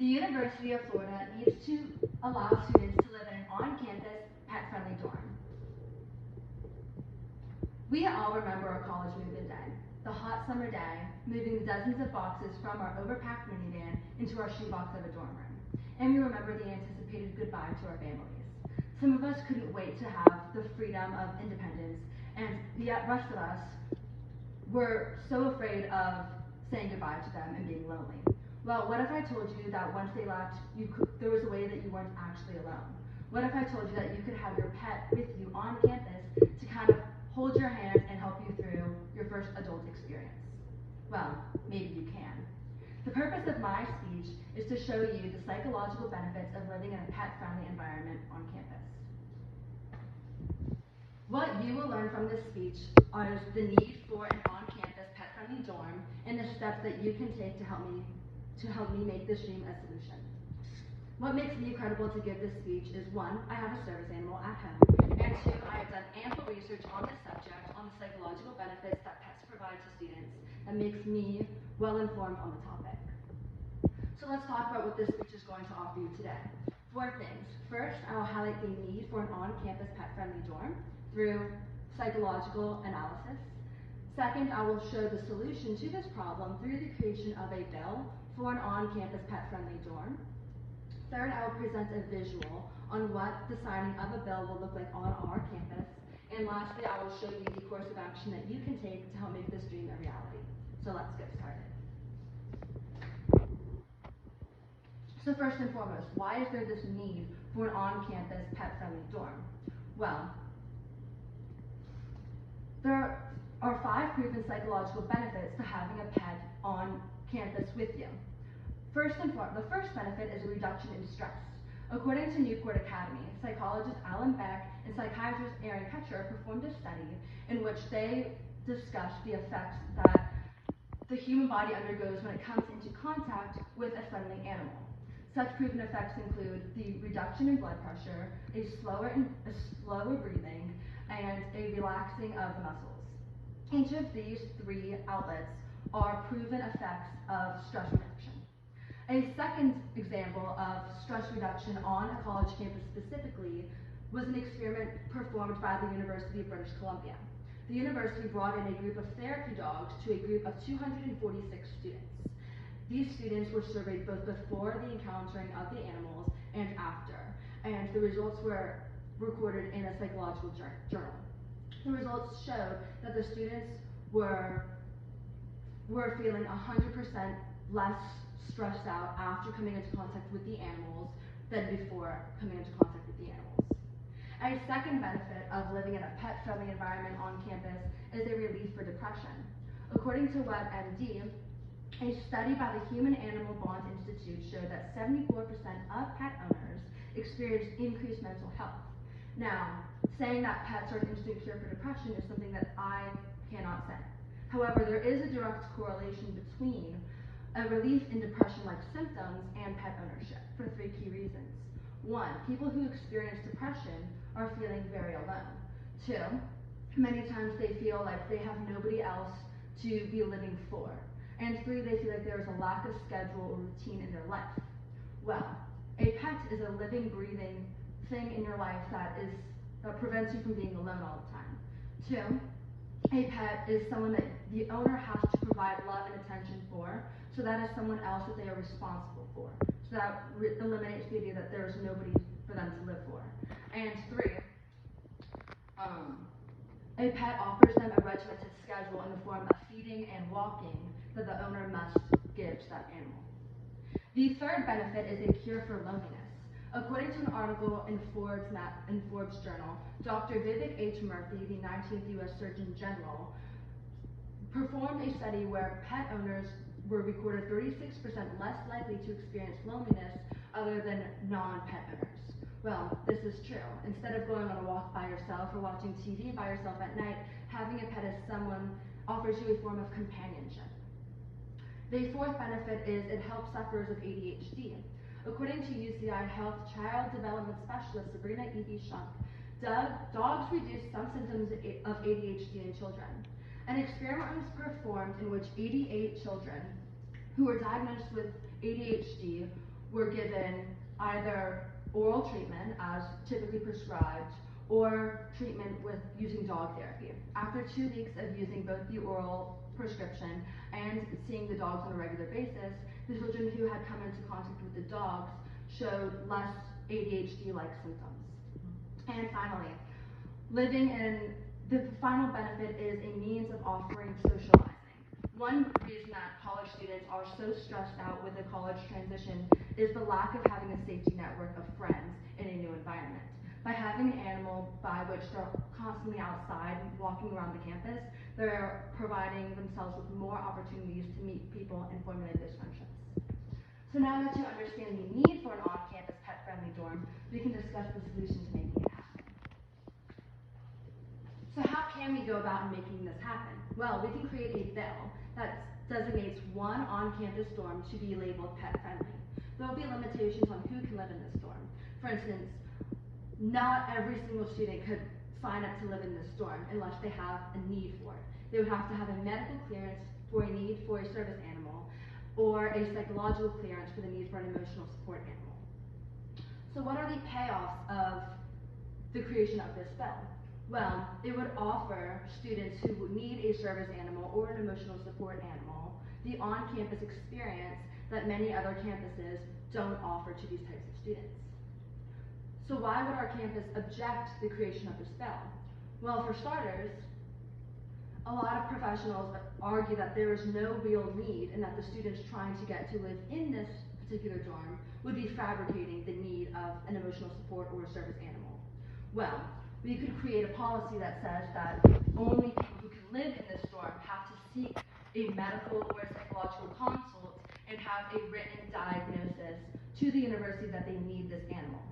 The University of Florida needs to allow students to live in an on-campus, pet-friendly dorm. We all remember our college move-in day, the hot summer day, moving dozens of boxes from our overpacked minivan into our shoebox of a dorm room. And we remember the anticipated goodbye to our families. Some of us couldn't wait to have the freedom of independence, and the rest of us were so afraid of saying goodbye to them and being lonely. Well, what if I told you that once they left, there was a way that you weren't actually alone? What if I told you that you could have your pet with you on campus to kind of hold your hand and help you through your first adult experience? Well, maybe you can. The purpose of my speech is to show you the psychological benefits of living in a pet-friendly environment on campus. What you will learn from this speech is the need for an on-campus pet-friendly dorm and the steps that you can take to help me make this dream a solution. What makes me credible to give this speech is 1, I have a service animal at home, and 2, I have done ample research on this subject, on the psychological benefits that pets provide to students, that makes me well informed on the topic. So let's talk about what this speech is going to offer you today. 4 things. First, I will highlight the need for an on-campus pet-friendly dorm through psychological analysis. Second, I will show the solution to this problem through the creation of a bill for an on-campus pet-friendly dorm. Third, I will present a visual on what the signing of a bill will look like on our campus. And lastly, I will show you the course of action that you can take to help make this dream a reality. So let's get started. So first and foremost, why is there this need for an on-campus pet-friendly dorm? Well, there are 5 proven psychological benefits to having a pet on campus with you. First and foremost, the first benefit is a reduction in stress. According to Newport Academy, psychologist Alan Beck and psychiatrist Aaron Ketcher performed a study in which they discussed the effects that the human body undergoes when it comes into contact with a friendly animal. Such proven effects include the reduction in blood pressure, a slower breathing, and a relaxing of the muscles. Each of these 3 outlets are proven effects of stress reduction. A second example of stress reduction on a college campus specifically was an experiment performed by the University of British Columbia. The university brought in a group of therapy dogs to a group of 246 students. These students were surveyed both before the encountering of the animals and after, and the results were recorded in a psychological journal. The results showed that the students were feeling 100% less stressed out after coming into contact with the animals than before coming into contact with the animals. A second benefit of living in a pet-friendly environment on campus is a relief for depression. According to WebMD, a study by the Human Animal Bond Institute showed that 74% of pet owners experienced increased mental health. Now, saying that pets are an instant cure for depression is something that I cannot say. However, there is a direct correlation between a relief in depression-like symptoms and pet ownership for 3 key reasons. 1, people who experience depression are feeling very alone. 2, many times they feel like they have nobody else to be living for. And 3, they feel like there is a lack of schedule or routine in their life. Well, a pet is a living, breathing thing in your life that prevents you from being alone all the time. 2, a pet is someone that the owner has to provide love and attention for, so that is someone else that they are responsible for. So that eliminates the idea that there is nobody for them to live for. And 3, a pet offers them a regimented schedule in the form of feeding and walking that the owner must give to that animal. The third benefit is a cure for loneliness. According to an article in Forbes Journal, Dr. Vivek H. Murthy, the 19th U.S. Surgeon General, performed a study where pet owners were recorded 36% less likely to experience loneliness other than non-pet owners. Well, this is true. Instead of going on a walk by yourself or watching TV by yourself at night, having a pet as someone offers you a form of companionship. The fourth benefit is it helps sufferers of ADHD. According to UCI Health Child Development Specialist Sabrina E.B. Shunk, dogs reduce some symptoms of ADHD in children. An experiment was performed in which 88 children who were diagnosed with ADHD were given either oral treatment as typically prescribed or treatment with using dog therapy. After 2 weeks of using both the oral prescription and seeing the dogs on a regular basis, the children who had come into contact with the dogs showed less ADHD-like symptoms. And finally, the final benefit is a means of offering socializing. One reason that college students are so stressed out with the college transition is the lack of having a safety network of friends in a new environment. By having an animal by which they're constantly outside walking around the campus, they're providing themselves with more opportunities to meet people and formulate those friendships. So now that you understand the need for an on-campus pet-friendly dorm, we can discuss the solution to making it happen. So how can we go about making this happen? Well, we can create a bill that designates one on-campus dorm to be labeled pet-friendly. There will be limitations on who can live in this dorm. For instance, not every single student could sign up to live in this dorm unless they have a need for it. They would have to have a medical clearance for a need for a service animal or a psychological clearance for the need for an emotional support animal. So what are the payoffs of the creation of this bill? Well, it would offer students who would need a service animal or an emotional support animal the on-campus experience that many other campuses don't offer to these types of students. So why would our campus object to the creation of this bill? Well, for starters, a lot of professionals argue that there is no real need and that the students trying to get to live in this particular dorm would be fabricating the need of an emotional support or a service animal. Well, we could create a policy that says that only people who can live in this dorm have to seek a medical or a psychological consult and have a written diagnosis to the university that they need this animal.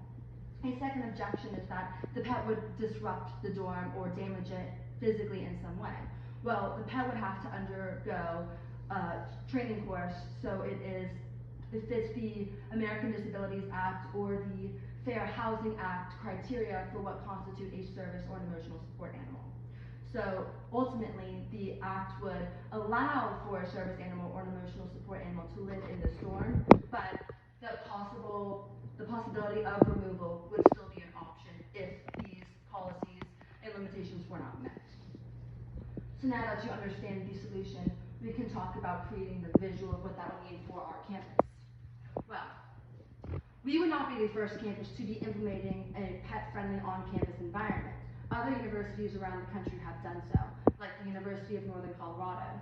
A second objection is that the pet would disrupt the dorm or damage it physically in some way. Well, the pet would have to undergo a training course, so it fits the American Disabilities Act or the Fair Housing Act criteria for what constitutes a service or an emotional support animal. So ultimately, the act would allow for a service animal or an emotional support animal to live in this dorm, but the possibility of removal would still be an option if these policies and limitations were not met. So now that you understand the solution, we can talk about creating the visual of what that would mean for our campus. Well, we would not be the first campus to be implementing a pet-friendly on-campus environment. Other universities around the country have done so, like the University of Northern Colorado,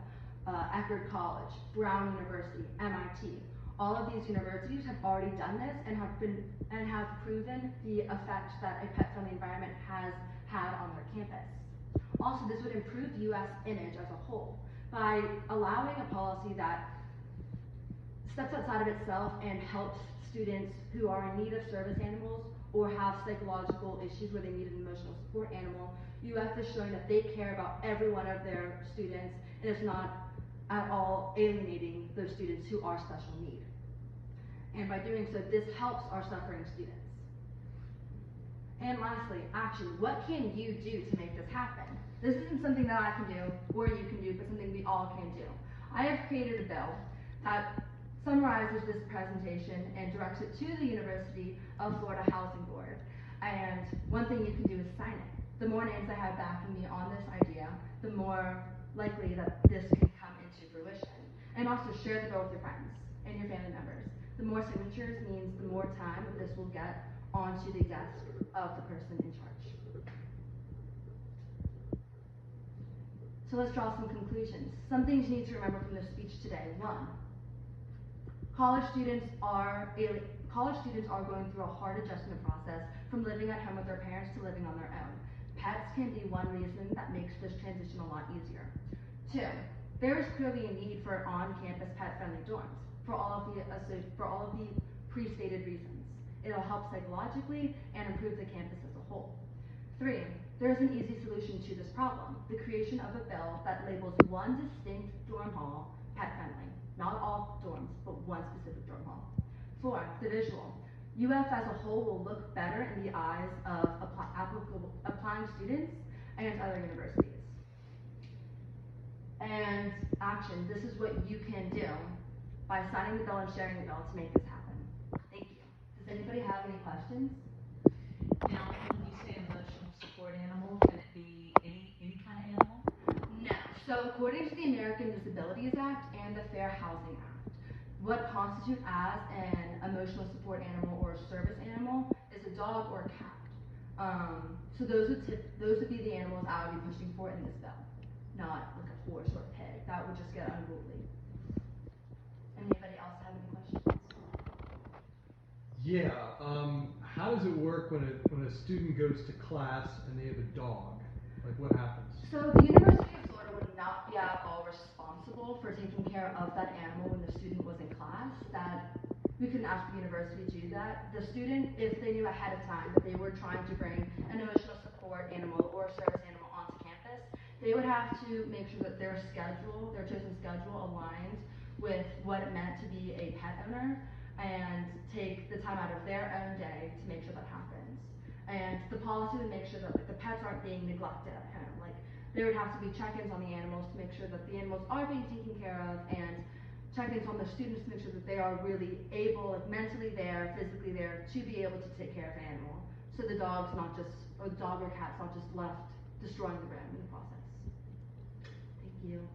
Eckerd College, Brown University, MIT. All of these universities have already done this and have proven the effect that a pet-friendly environment has had on their campus. Also, this would improve the U.S. image as a whole by allowing a policy that steps outside of itself and helps students who are in need of service animals or have psychological issues where they need an emotional support animal. UF is showing that they care about every one of their students and is not at all alienating those students who are special need. And by doing so, this helps our suffering students. And lastly, action. What can you do to make this happen? This isn't something that I can do or you can do, but something we all can do. I have created a bill that summarizes this presentation and directs it to the University of Florida Housing Board. And one thing you can do is sign it. The more names I have backing me on this idea, the more likely that this can come into fruition. And also share the bill with your friends and your family members. The more signatures means the more time that this will get onto the desk of the person in charge. So let's draw some conclusions. Some things you need to remember from this speech today. 1, college students are going through a hard adjustment process from living at home with their parents to living on their own. Pets can be one reason that makes this transition a lot easier. 2, there is clearly a need for on-campus pet-friendly dorms for all of the pre-stated reasons. It'll help psychologically and improve the campus as a whole. 3, there is an easy solution to this problem: the creation of a bill that labels one distinct dorm hall pet-friendly. Not all dorms, but one specific dorm hall. 4, the visual. UF as a whole will look better in the eyes of applying students and other universities. And action. This is what you can do by signing the bill and sharing the bill to make this happen. Thank you. Does anybody have any questions? Now, when you say emotional support animal, can it be any kind of animal? No. So according to the American Disabilities Act and the Fair Housing Act, what constitutes as an emotional support animal or a service animal is a dog or a cat. So those would be the animals I would be pushing for in this bill, not like a horse or a pig. That would just get unruly. Anybody else have any questions? Yeah. How does it work when a student goes to class and they have a dog? Like, what happens? So the University of Florida would not be at all responsible for taking care of that animal when the student was in class. That we couldn't ask the university to do that. The student, if they knew ahead of time that they were trying to bring an emotional support animal or a service animal onto campus, they would have to make sure that their schedule, their chosen schedule, aligned with what it meant to be a pet owner, and take the time out of their own day to make sure that happens. And the policy would make sure that like the pets aren't being neglected at home. Like there would have to be check-ins on the animals to make sure that the animals are being taken care of, and check-ins on the students to make sure that they are really able, like mentally there, physically there, to be able to take care of an animal. So the dog's not just, or the dog or cat's not just left destroying the room in the process. Thank you.